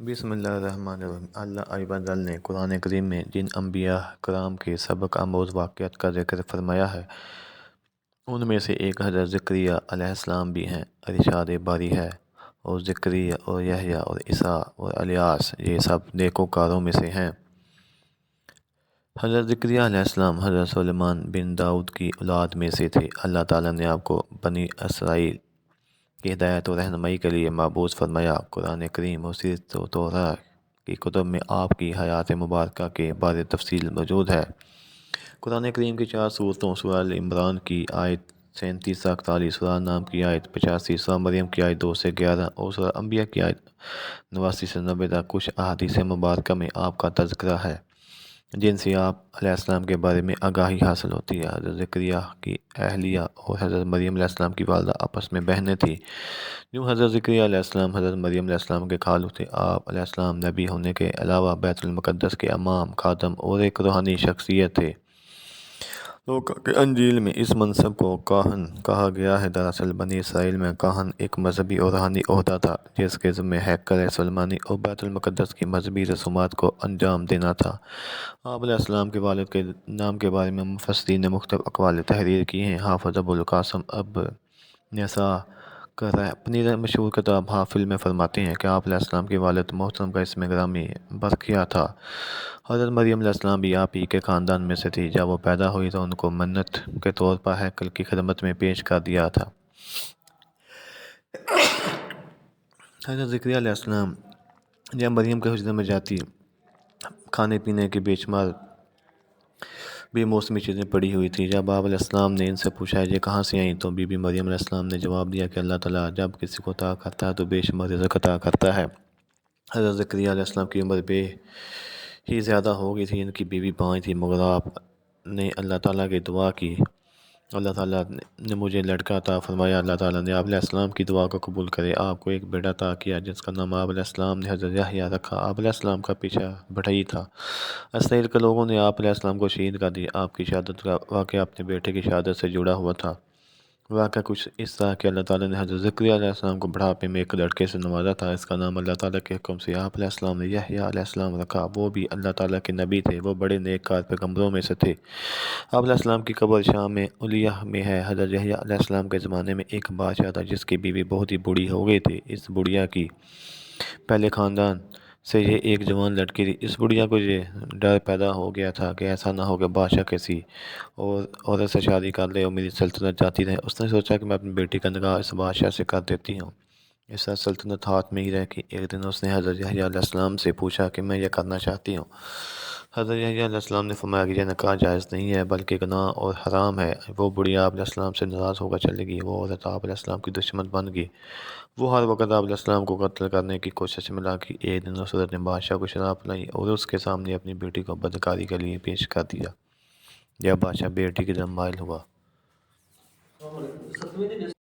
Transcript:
بسم اللہ الرحمن الرحیم۔ اللہ عز و جل نے قرآن کریم میں جن انبیاء کرام کے سبق آموز واقعات کا ذکر فرمایا ہے ان میں سے ایک حضرت زکریا علیہ السلام بھی ہیں۔ ارشاد باری ہے، اور زکریا اور یحییٰ اور عیسیٰ اور الیاس یہ سب نیکوکاروں میں سے ہیں۔ حضرت زکریا علیہ السلام حضرت سلیمان بن داؤد کی اولاد میں سے تھے۔ اللہ تعالیٰ نے آپ کو بنی اسرائیل کی ہدایت و رہنمائی کے لیے مبعوث فرمایا۔ قرآن کریم اور سیرت و توراہ کی کتب میں آپ کی حیات مبارکہ کے بارے تفصیل موجود ہے۔ قرآن کریم کی 4 سورتوں سورہ ال عمران کی آیت 37 سے 41، سورہ نام کی آیت 85، سورہ مریم کی آیت 2 سے 11 اور سورہ انبیاء کی آیت 89 سے 90 تک کچھ احادیث مبارکہ میں آپ کا تذکرہ ہے جن سے آپ علیہ السلام کے بارے میں آگاہی حاصل ہوتی ہے۔ حضرت زکریا کی اہلیہ اور حضرت مریم علیہ السلام کی والدہ آپس میں بہنیں تھیں۔ یوں حضرت زکریا علیہ السلام حضرت مریم علیہ السلام کے خالو تھے۔ آپ علیہ السلام نبی ہونے کے علاوہ بیت المقدس کے امام، خادم اور ایک روحانی شخصیت تھے۔ لوکا کے انجیل میں اس منصب کو کاہن کہا گیا ہے۔ دراصل بنی اسرائیل میں کاہن ایک مذہبی اور روحانی عہدہ تھا جس کے ذمہ ہیکل سلیمانی اور بیت المقدس کی مذہبی رسومات کو انجام دینا تھا۔ آپ علیہ السلام کے والد کے نام کے بارے میں مفسرین نے مختلف اقوال تحریر کی ہیں۔ حافظ ابو القاسم ابن سعد اپنی مشہور کتاب حافل میں فرماتے ہیں کہ آپ علیہ السلام کے والد محترم کا اسم گرامی برکیہ تھا۔ حضرت مریم علیہ السلام بھی آپ ہی کے خاندان میں سے تھی۔ جب وہ پیدا ہوئی تو ان کو منت کے طور پر ہیکل کی خدمت میں پیش کر دیا تھا۔ حضرت زکریا علیہ السلام جب مریم کے حجرے میں جاتی کھانے پینے کی بے شمار بے موسمی چیزیں پڑی ہوئی تھی۔ جب آپ علیہ السلام نے ان سے پوچھا یہ کہاں سے آئیں تو بی بی مریم علیہ السلام نے جواب دیا کہ اللہ تعالیٰ جب کسی کو عطا کرتا ہے تو بے شمار رزق عطا کرتا ہے۔ حضرت زکریا علیہ السلام کی عمر بے ہی زیادہ ہو گئی تھی، ان کی بیوی بانج تھی، مگر آپ نے اللہ تعالیٰ کی دعا کی، اللہ تعالیٰ نے مجھے لڑکا عطا فرمایا۔ اللہ تعالیٰ نے آپ علیہ السلام کی دعا کو قبول کرے، آپ کو ایک بیٹا عطا کیا جس کا نام آپ علیہ السلام نے حضرت یحییٰ رکھا۔ آپ علیہ السلام کا پیشہ بڑھئی تھا۔ اسرائیل کے لوگوں نے آپ علیہ السلام کو شہید کر دیا۔ آپ کی شہادت کا واقعہ اپنے بیٹے کی شہادت سے جڑا ہوا تھا۔ واقعہ کچھ اس طرح کہ اللہ تعالیٰ نے حضرت زکریا علیہ السلام کو بڑھاپے میں ایک لڑکے سے نوازا تھا۔ اس کا نام اللہ تعالیٰ کے حکم سے آپ علیہ السلام نے یحییٰ علیہ السلام رکھا۔ وہ بھی اللہ تعالیٰ کے نبی تھے، وہ بڑے نیک کار پیغمبروں میں سے تھے۔ آپ علیہ السلام کی قبر شام میں علیہ میں ہے۔ حضرت یحییٰ علیہ السلام کے زمانے میں ایک بادشاہ تھا جس کی بیوی بہت ہی بوڑھی ہو گئی تھی۔ اس بڑھیا کی پہلے خاندان سے یہ ایک جوان لڑکی تھی۔ اس بڑھیا کو یہ ڈر پیدا ہو گیا تھا کہ ایسا نہ ہو کہ بادشاہ کسی اور عورت سے شادی کر لے اور میری سلطنت جاتی رہے۔ اس نے سوچا کہ میں اپنی بیٹی کا نکاح اس بادشاہ سے کر دیتی ہوں، اس طرح سلطنت ہاتھ میں ہی رہے گی۔ ایک دن اس نے حضرت یحییٰ علیہ السلام سے پوچھا کہ میں یہ کرنا چاہتی ہوں۔ حضرت یحییٰ علیہ السلام نے فرمایا کہ یہ نکاح جائز نہیں ہے بلکہ گناہ اور حرام ہے۔ وہ بڑھیا آپ علیہ السلام سے ناراض ہو کر چلی گئی۔ وہ عورت آپ علیہ السلام کی دشمن بن گئی۔ وہ ہر وقت آپ علیہ السلام کو قتل کرنے کی کوشش میں لگی۔ ایک دن اس عورت نے بادشاہ کو شراب پلائی اور اس کے سامنے اپنی بیٹی کو بدکاری کے لیے پیش کر دیا۔ جب بادشاہ بیٹی کی طرف مائل ہوا